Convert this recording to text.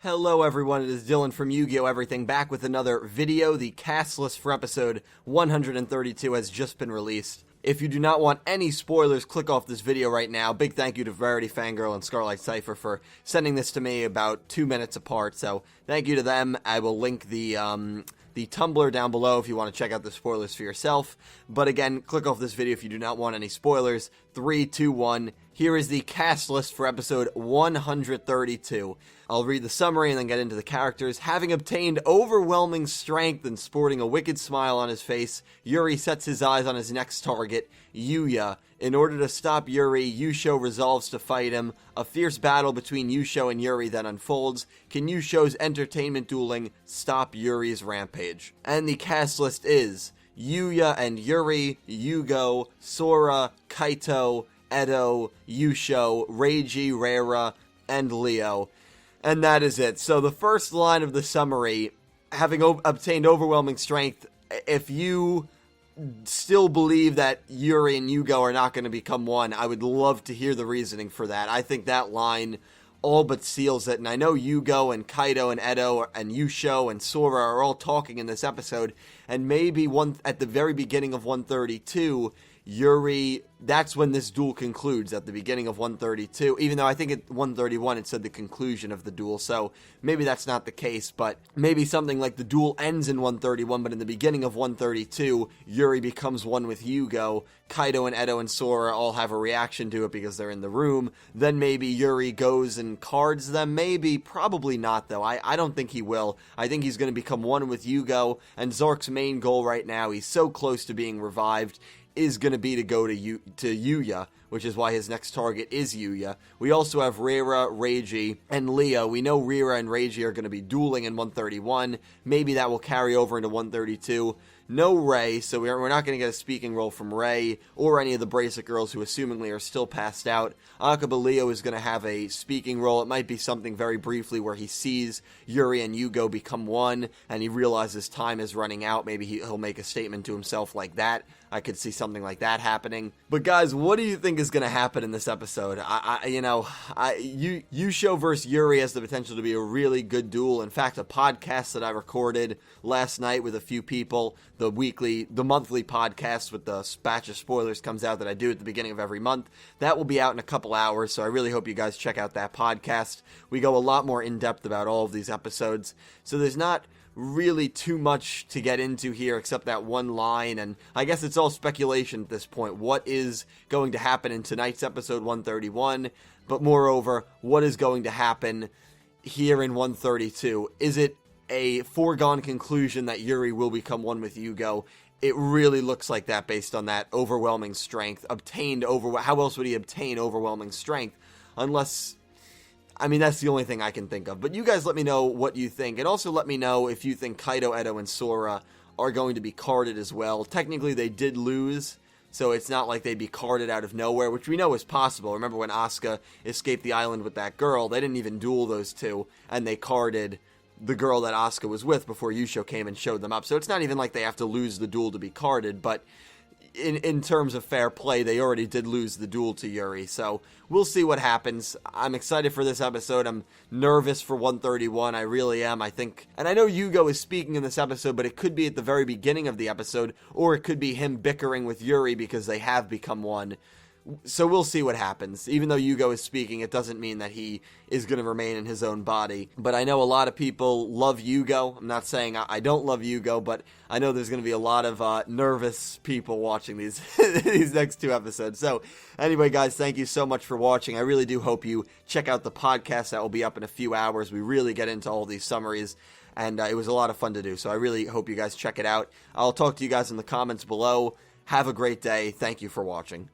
Hello everyone, it is Dylan from Yugioh Everything back with another video. The cast list for episode 132 has just been released. If you do not want any spoilers, click off this video right now. Big thank you to Verity Fangirl and Scarlight Cypher for sending this to me about 2 minutes apart, so thank you to them. I will link the Tumblr down below if you want to check out the spoilers for yourself. But again, click off this video if you do not want any spoilers. 3, 2, 1. Here is the cast list for episode 132. I'll read the summary and then get into the characters. Having obtained overwhelming strength and sporting a wicked smile on his face, Yuri sets his eyes on his next target, Yugioh. In order to stop Yuri, Yugioh resolves to fight him. A fierce battle between Yugioh and Yuri then unfolds. Can Yugioh's entertainment dueling stop Yuri's rampage? And the cast list is Yugioh and Yuri, Yugo, Sora, Kaito, Edo, Yugioh, Reiji, Reira, and Leo. And that is it. So the first line of the summary, having obtained overwhelming strength, if you still believe that Yuri and Yugo are not going to become one, I would love to hear the reasoning for that. I think that line all but seals it. And I know Yugo and Kaito and Edo and Yugioh and Sora are all talking in this episode. And maybe at the very beginning of 132, Yuri, that's when this duel concludes, at the beginning of 132, even though I think at 131 it said the conclusion of the duel, so maybe that's not the case, but maybe something like the duel ends in 131, but in the beginning of 132, Yuri becomes one with Yugo, Kaito and Edo and Sora all have a reaction to it because they're in the room, then maybe Yuri goes and cards them, maybe, probably not though, I don't think he will. I think he's going to become one with Yugo, and Zark's main goal right now, he's so close to being revived, is going to be to go to Yugioh, which is why his next target is Yugioh. We also have Reira, Reiji, and Leo. We know Reira and Reiji are going to be dueling in 131. Maybe that will carry over into 132. No Rei, so we're not going to get a speaking role from Rei or any of the Bracelet girls who assumingly are still passed out. Akaba Leo is going to have a speaking role. It might be something very briefly where he sees Yuri and Yugo become one and he realizes time is running out. Maybe he'll make a statement to himself like that. I could see something like that happening. But guys, what do you think is going to happen in this episode? Yugioh versus Yuri has the potential to be a really good duel. In fact, a podcast that I recorded last night with a few people, the monthly podcast with the batch of spoilers comes out that I do at the beginning of every month. That will be out in a couple hours, so I really hope you guys check out that podcast. We go a lot more in depth about all of these episodes, so there's not really too much to get into here except that one line, and I guess it's all speculation at this point. What is going to happen in tonight's episode 131, but moreover, what is going to happen here in 132? Is it a foregone conclusion that Yuri will become one with Yugo? It really looks like that based on that overwhelming strength obtained how else would he obtain overwhelming strength unless, I mean, that's the only thing I can think of. But you guys let me know what you think. And also let me know if you think Kaito, Edo, and Sora are going to be carded as well. Technically, they did lose, so it's not like they'd be carded out of nowhere, which we know is possible. Remember when Asuka escaped the island with that girl? They didn't even duel those two, and they carded the girl that Asuka was with before Yugioh came and showed them up. So it's not even like they have to lose the duel to be carded, but in terms of fair play, they already did lose the duel to Yuri, so we'll see what happens. I'm excited for this episode. I'm nervous for 131, I really am. I think, and I know Yugo is speaking in this episode, but it could be at the very beginning of the episode, or it could be him bickering with Yuri because they have become one. So we'll see what happens. Even though Yugo is speaking, it doesn't mean that he is going to remain in his own body. But I know a lot of people love Yugo. I'm not saying I don't love Yugo, but I know there's going to be a lot of nervous people watching these these next two episodes. So anyway, guys, thank you so much for watching. I really do hope you check out the podcast. That will be up in a few hours. We really get into all these summaries, and it was a lot of fun to do. So I really hope you guys check it out. I'll talk to you guys in the comments below. Have a great day. Thank you for watching.